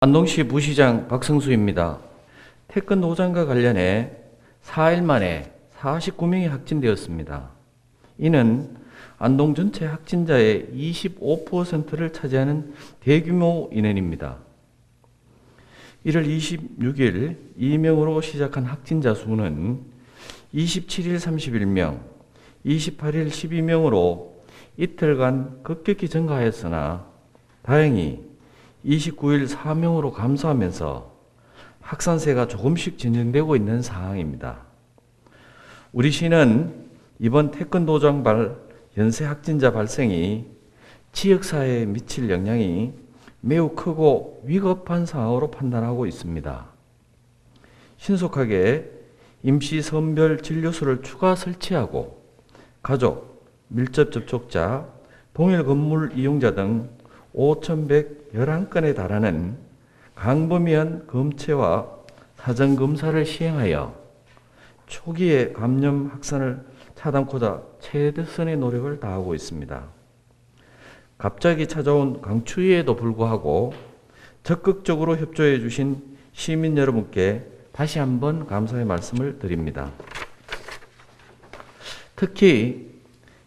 안동시 부시장 박성수입니다. 태권도장과 관련해 4일 만에 49명이 확진되었습니다. 이는 안동 전체 확진자의 25%를 차지하는 대규모 인원입니다. 1월 26일 2명으로 시작한 확진자 수는 27일 31명, 28일 12명으로 이틀간 급격히 증가하였으나 다행히 29일 4명으로 감소하면서 확산세가 조금씩 진행되고 있는 상황입니다. 우리 시는 이번 태권도장 연쇄 확진자 발생이 지역사회에 미칠 영향이 매우 크고 위급한 상황으로 판단하고 있습니다. 신속하게 임시 선별 진료소를 추가 설치하고 가족, 밀접 접촉자, 동일 건물 이용자 등 5,111건에 달하는 광범위한 검체와 사전검사를 시행하여 초기에 감염 확산을 차단코자 최선의 노력을 다하고 있습니다. 갑자기 찾아온 강추위에도 불구하고 적극적으로 협조해 주신 시민 여러분께 다시 한번 감사의 말씀을 드립니다. 특히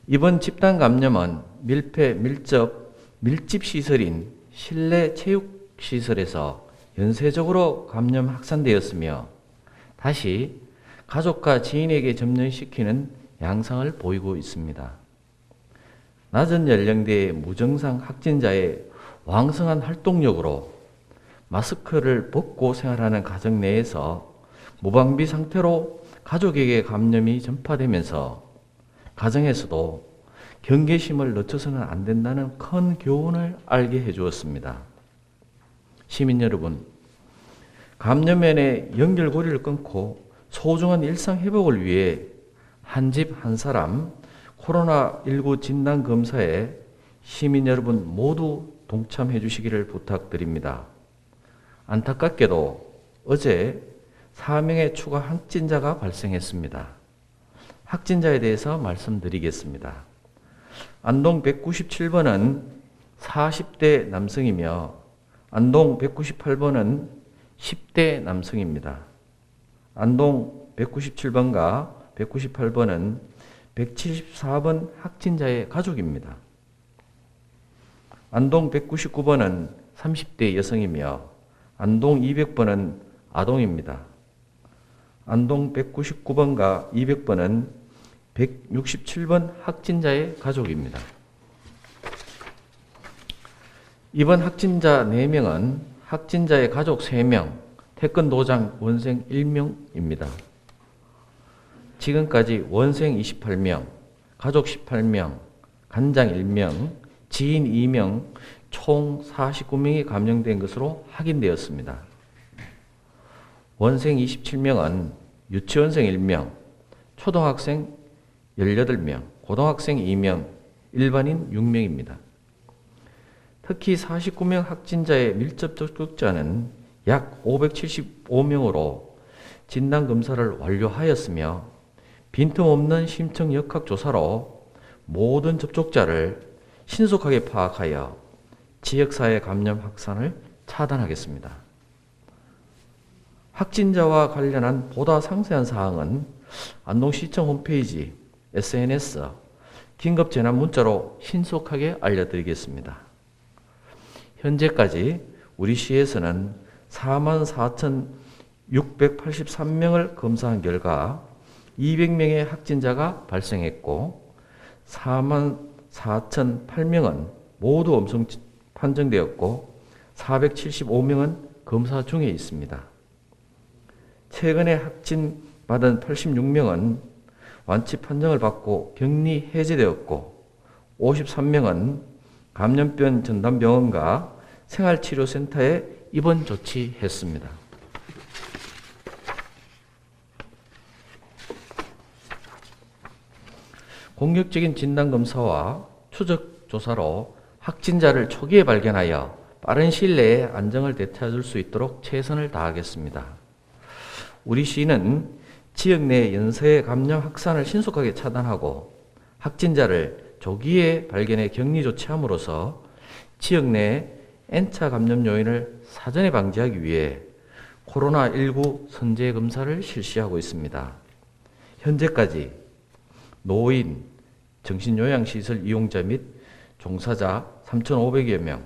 이번 집단 감염은 밀폐, 밀집 시설인 실내 체육 시설에서 연쇄적으로 감염 확산되었으며 다시 가족과 지인에게 접촉시키는 양상을 보이고 있습니다. 낮은 연령대의 무증상 확진자의 왕성한 활동력으로 마스크를 벗고 생활하는 가정 내에서 무방비 상태로 가족에게 감염이 전파되면서 가정에서도 경계심을 늦춰서는 안 된다는 큰 교훈을 알게 해주었습니다. 시민 여러분, 감염면의 연결고리를 끊고 소중한 일상 회복을 위해 한 집 한 사람 코로나19 진단검사에 시민 여러분 모두 동참해 주시기를 부탁드립니다. 안타깝게도 어제 4명의 추가 확진자가 발생했습니다. 확진자에 대해서 말씀드리겠습니다. 안동 197번은 40대 남성이며 안동 198번은 10대 남성입니다. 안동 197번과 198번은 174번 확진자의 가족입니다. 안동 199번은 30대 여성이며 안동 200번은 아동입니다. 안동 199번과 200번은 167번 확진자의 가족입니다. 이번 확진자 4명은 확진자의 가족 3명, 태권도장 원생 1명입니다. 지금까지 원생 28명, 가족 18명, 간장 1명, 지인 2명, 총 49명이 감염된 것으로 확인되었습니다. 원생 27명은 유치원생 1명, 초등학생 18명, 고등학생 2명, 일반인 6명입니다. 특히 49명 확진자의 밀접 접촉자는 약 575명으로 진단검사를 완료하였으며 빈틈없는 심층 역학조사로 모든 접촉자를 신속하게 파악하여 지역사회 감염 확산을 차단하겠습니다. 확진자와 관련한 보다 상세한 사항은 안동시청 홈페이지, SNS, 긴급재난문자로 신속하게 알려드리겠습니다. 현재까지 우리 시에서는 44,683명을 검사한 결과 200명의 확진자가 발생했고 44,008명은 모두 음성 판정되었고 475명은 검사 중에 있습니다. 최근에 확진받은 86명은 완치 판정을 받고 격리 해제되었고 53명은 감염병 전담병원과 생활치료센터에 입원 조치했습니다. 공격적인 진단검사와 추적조사로 확진자를 초기에 발견하여 빠른 시일 내에 안정을 되찾을 수 있도록 최선을 다하겠습니다. 우리 시는 지역 내 연쇄 감염 확산을 신속하게 차단하고 확진자를 조기에 발견해 격리 조치함으로써 지역 내 N차 감염 요인을 사전에 방지하기 위해 코로나19 선제 검사를 실시하고 있습니다. 현재까지 노인, 정신요양시설 이용자 및 종사자 3,500여 명,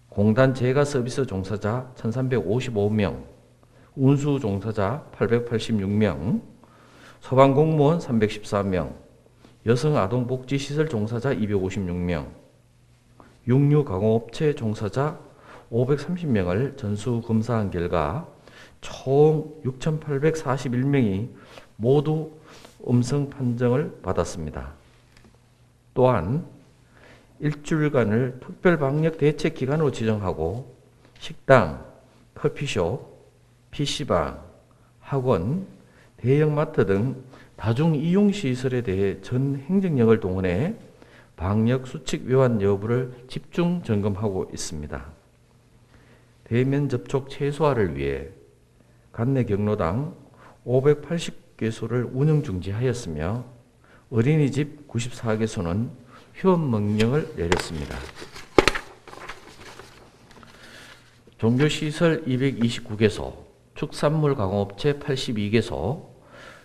공단 재가 서비스 종사자 1,355명, 운수 종사자 886명, 소방공무원 314명, 여성아동복지시설 종사자 256명, 육류가공업체 종사자 530명을 전수검사한 결과 총 6,841명이 모두 음성 판정을 받았습니다. 또한 일주일간을 특별방역 대책 기간으로 지정하고 식당, 커피숍, PC방, 학원, 대형마트 등 다중이용시설에 대해 전 행정력을 동원해 방역수칙 위반 여부를 집중 점검하고 있습니다. 대면 접촉 최소화를 위해 관내 경로당 580개소를 운영 중지하였으며 어린이집 94개소는 휴업 명령을 내렸습니다. 종교시설 229개소, 축산물 가공업체 82개소,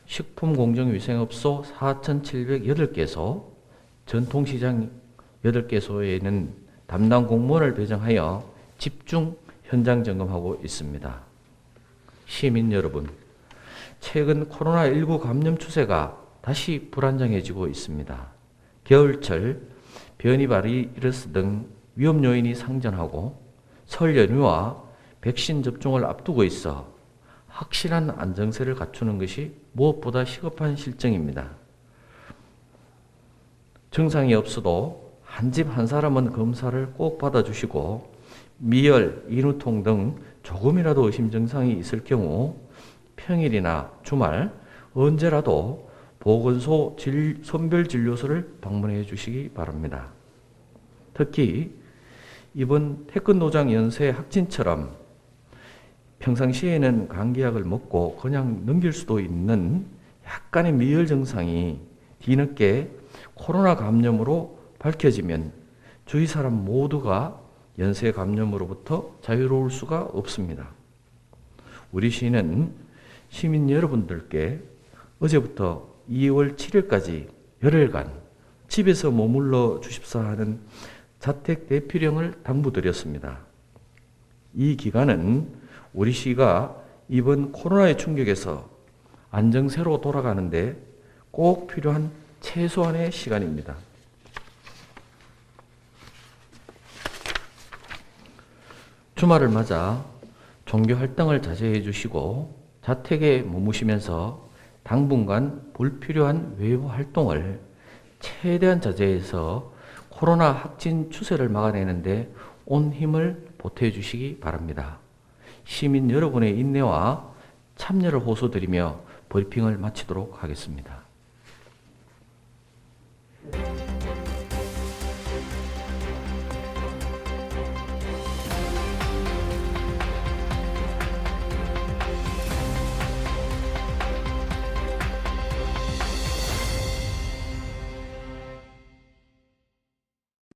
식품공정위생업소 4,708개소, 전통시장 8개소에는 담당 공무원을 배정하여 집중 현장 점검하고 있습니다. 시민 여러분, 최근 코로나19 감염 추세가 다시 불안정해지고 있습니다. 겨울철 변이 바이러스 등 위험 요인이 상존하고 설 연휴와 백신 접종을 앞두고 있어 확실한 안정세를 갖추는 것이 무엇보다 시급한 실정입니다. 증상이 없어도 한 집 한 사람은 검사를 꼭 받아주시고 미열, 인후통 등 조금이라도 의심 증상이 있을 경우 평일이나 주말 언제라도 보건소 선별진료소를 방문해 주시기 바랍니다. 특히 이번 태권도장 연세 확진처럼 평상시에는 감기약을 먹고 그냥 넘길 수도 있는 약간의 미열 증상이 뒤늦게 코로나 감염으로 밝혀지면 주위 사람 모두가 연쇄 감염으로부터 자유로울 수가 없습니다. 우리 시는 시민 여러분들께 어제부터 2월 7일까지 열흘간 집에서 머물러 주십사 하는 자택 대피령을 당부드렸습니다. 이 기간은 우리 시가 이번 코로나의 충격에서 안정세로 돌아가는데 꼭 필요한 최소한의 시간입니다. 주말을 맞아 종교 활동을 자제해 주시고 자택에 머무시면서 당분간 불필요한 외부 활동을 최대한 자제해서 코로나 확진 추세를 막아내는데 온 힘을 보태 주시기 바랍니다. 시민 여러분의 인내와 참여를 호소드리며 브리핑을 마치도록 하겠습니다.